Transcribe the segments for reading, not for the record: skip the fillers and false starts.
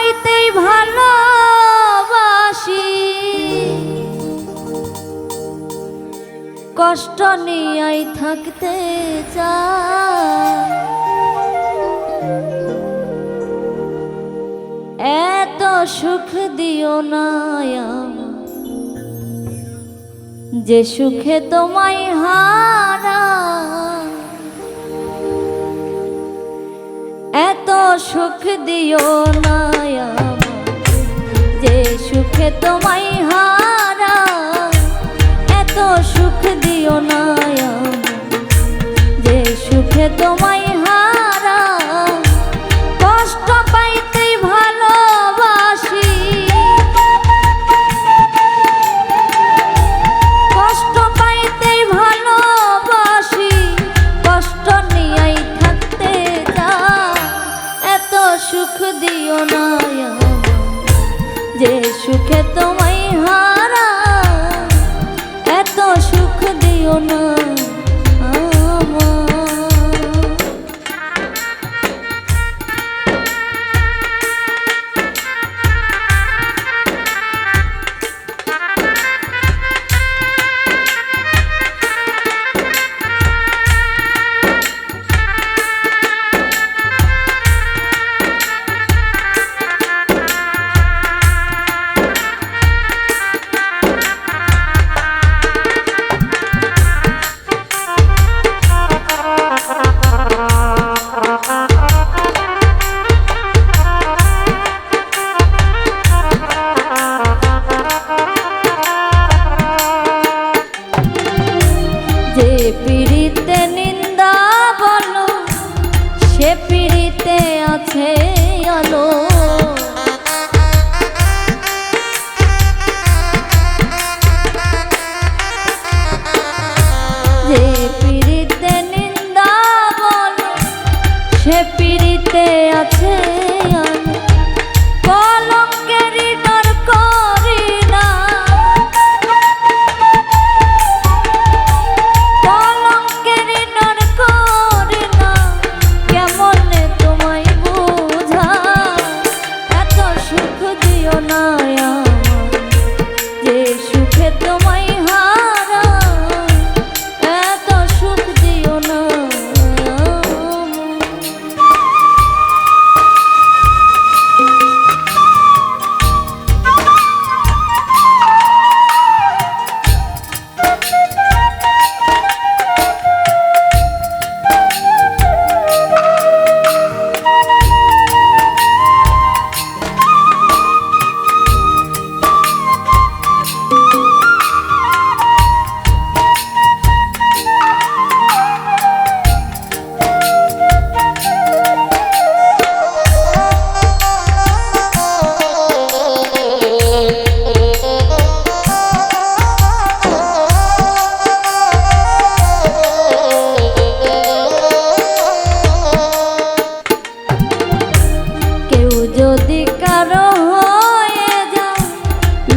পাইতেই ভালোবাসি, কষ্ট নিয়াই থাকতে চাই। এত সুখ দিও না যে সুখে তোমায় হারা, এত সুখ দিও না যে সুখে তোমায় হারা, এত সুখ দিও না যে সুখে তোমায় হারা। কষ্ট পাইতেই ভালোবাসি, কষ্ট পাইতেই ভালোবাসি, কষ্ট নিয়েই থাকতে চাই। এত সুখ দিও না যে সুখে তোমায় হারা, এত সুখ দিও না। পিড়িতে নিন্দা বলো, সে পিড়িতে আছে আলো। যে পিড়িতে নিন্দা বলো, সে পিড়িতে আছে আলো। কলঙ্কেরই ডর করি না,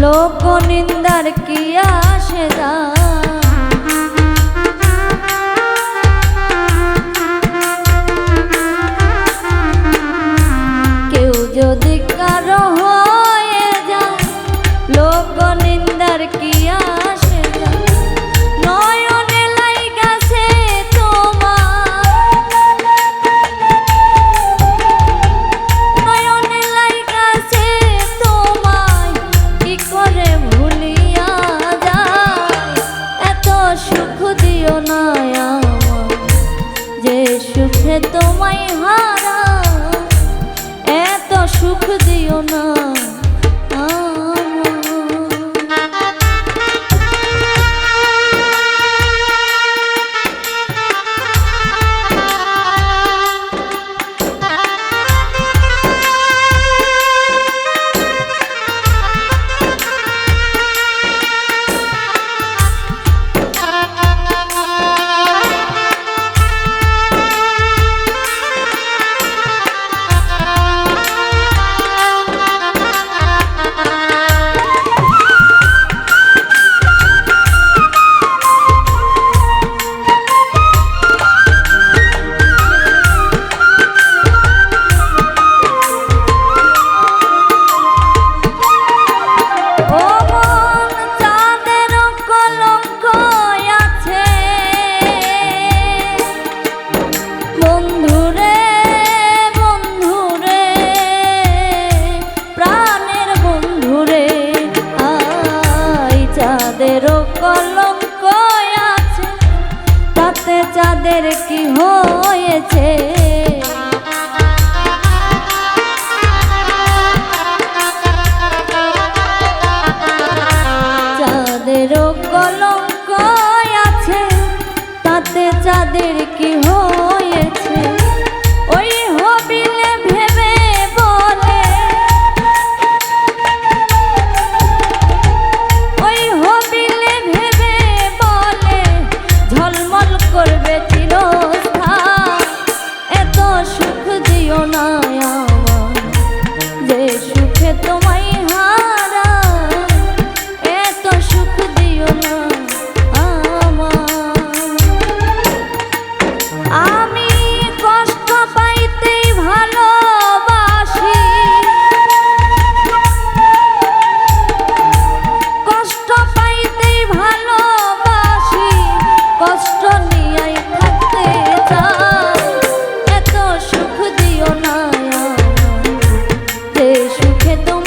লোক নিন্দার কি আসে যায়। কেউ যদি কারো হয়ে যায়, লোক নিন্দার কি আসে যায়। নয়নে লাইগাছে তোমার, নয়নে লাইগাছে তোমায়, কি করে ভুলিয়া যায়। এত সুখ দিও না যে সুখে তোমায় হারা, এত সুখ দিও না। সুখে তোমায় হারা এত সুখ দিও না আমি কষ্ট পাইতেই ভালোবাসি, কষ্ট পাইতেই ভালোবাসি, কষ্ট নিয়েই থাকতে চাই। এত সুখ দিও না যে সুখে তোমায়